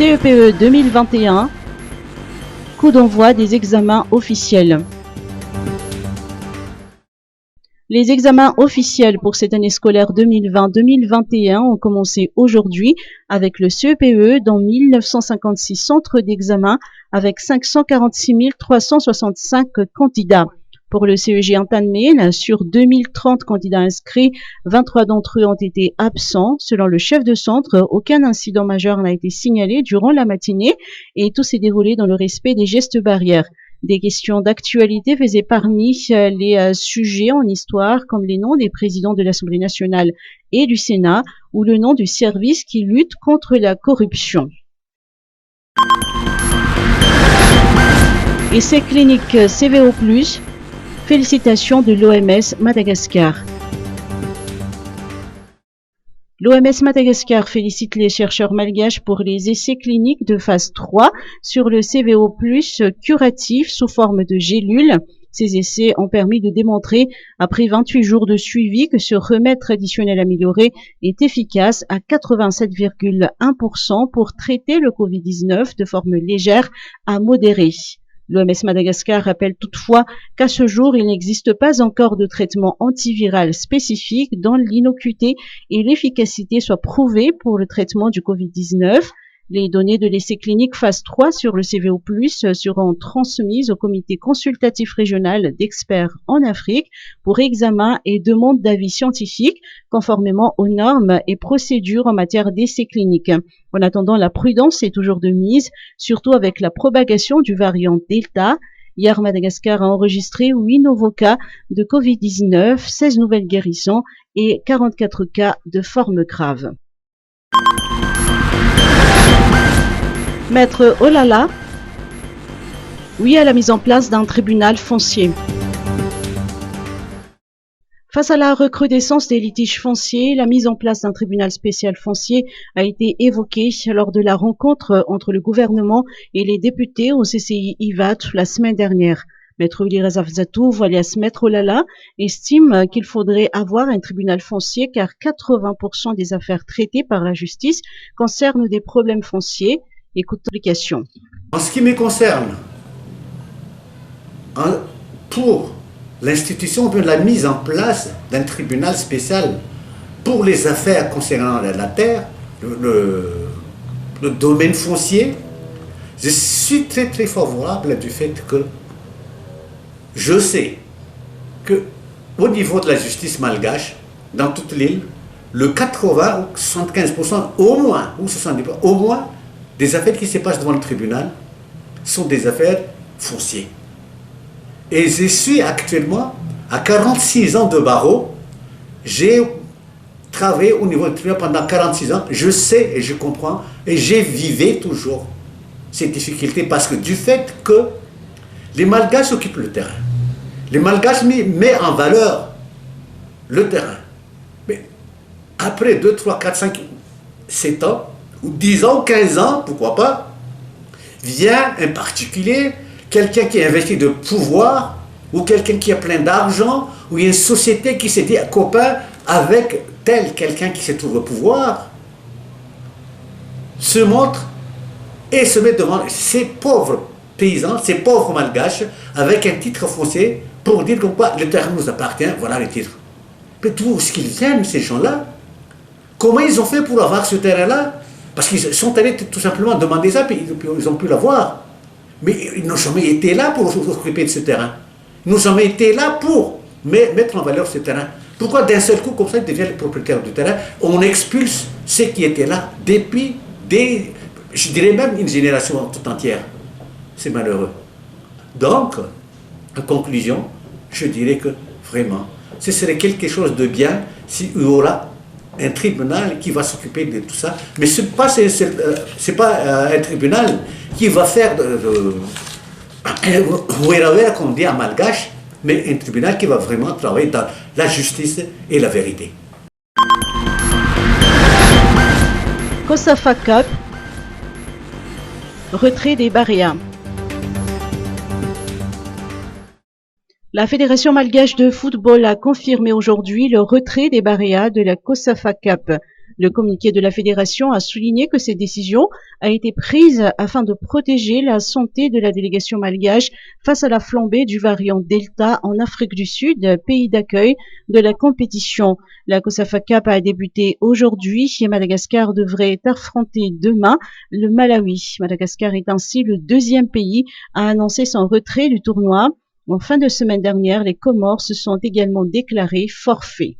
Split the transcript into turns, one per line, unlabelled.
CEPE 2021, coup d'envoi des examens officiels. Les examens officiels pour cette année scolaire 2020-2021 ont commencé aujourd'hui avec le CEPE dans 1956 centres d'examen avec 546 365 candidats. Pour le CEG Intanmen, sur 2030 candidats inscrits, 23 d'entre eux ont été absents. Selon le chef de centre, aucun incident majeur n'a été signalé durant la matinée et tout s'est déroulé dans le respect des gestes barrières. Des questions d'actualité faisaient parmi les sujets en histoire, comme les noms des présidents de l'Assemblée nationale et du Sénat, ou le nom du service qui lutte contre la corruption. Essai clinique CVO+, félicitations de l'OMS Madagascar. L'OMS Madagascar félicite les chercheurs malgaches pour les essais cliniques de phase 3 sur le CVO+, curatif sous forme de gélules. Ces essais ont permis de démontrer, après 28 jours de suivi, que ce remède traditionnel amélioré est efficace à 87,1% pour traiter le Covid-19 de forme légère à modérée. L'OMS Madagascar rappelle toutefois qu'à ce jour, il n'existe pas encore de traitement antiviral spécifique dont l'innocuité et l'efficacité soient prouvées pour le traitement du Covid-19. Les données de l'essai clinique phase 3 sur le CVO+, seront transmises au comité consultatif régional d'experts en Afrique pour examen et demande d'avis scientifique conformément aux normes et procédures en matière d'essais cliniques. En attendant, la prudence est toujours de mise, surtout avec la propagation du variant Delta. Hier, Madagascar a enregistré 8 nouveaux cas de Covid-19, 16 nouvelles guérisons et 44 cas de forme grave. Maître Olala, oui à la mise en place d'un tribunal foncier. Face à la recrudescence des litiges fonciers, la mise en place d'un tribunal spécial foncier a été évoquée lors de la rencontre entre le gouvernement et les députés au CCI IVAT la semaine dernière. Maître Ulireza Fzatou, alias Maître Olala, estime qu'il faudrait avoir un tribunal foncier car 80% des affaires traitées par la justice concernent des problèmes fonciers. Écoute l'application.
En ce qui me concerne, pour l'institution de la mise en place d'un tribunal spécial pour les affaires concernant la terre, le domaine foncier, je suis très très favorable du fait que je sais que au niveau de la justice malgache, dans toute l'île, le 80 ou 75% au moins, ou 70% au moins, des affaires qui se passent devant le tribunal sont des affaires foncières. Et je suis actuellement à 46 ans de barreau. J'ai travaillé au niveau du tribunal pendant 46 ans. Je sais et je comprends et j'ai vécu toujours ces difficultés parce que du fait que les Malgaches occupent le terrain. Les Malgaches mettent en valeur le terrain. Mais après 2, 3, 4, 5, 7 ans, ou 10 ans, 15 ans, pourquoi pas, vient un particulier, quelqu'un qui a investi de pouvoir, ou quelqu'un qui a plein d'argent, ou une société qui s'est dit copain avec tel quelqu'un qui se trouve au pouvoir, se montre et se met devant ces pauvres paysans, ces pauvres malgaches, avec un titre foncier pour dire comme quoi le terrain nous appartient, voilà le titre. Mais d'où est-ce qu'ils viennent, ces gens-là? Comment ils ont fait pour avoir ce terrain-là? Parce qu'ils sont allés tout simplement demander ça, puis ils ont pu l'avoir. Mais ils n'ont jamais été là pour s'occuper de ce terrain. Ils n'ont jamais été là pour mettre en valeur ce terrain. Pourquoi d'un seul coup, comme ça, ils deviennent les propriétaires du terrain? On expulse ceux qui étaient là depuis je dirais même une génération tout entière. C'est malheureux. Donc, en conclusion, je dirais que vraiment, ce serait quelque chose de bien s'il y aura un tribunal qui va s'occuper de tout ça. Mais ce n'est pas un tribunal qui va faire comme on dit en malgache, mais un tribunal qui va vraiment travailler dans la justice et la vérité.
COSAFA Cup, retrait des barrières. La Fédération malgache de football a confirmé aujourd'hui le retrait des barrières de la COSAFA Cup. Le communiqué de la fédération a souligné que cette décision a été prise afin de protéger la santé de la délégation malgache face à la flambée du variant Delta en Afrique du Sud, pays d'accueil de la compétition. La COSAFA Cup a débuté aujourd'hui et Madagascar devrait affronter demain le Malawi. Madagascar est ainsi le deuxième pays à annoncer son retrait du tournoi. En fin de semaine dernière, les Comores se sont également déclarés forfaits.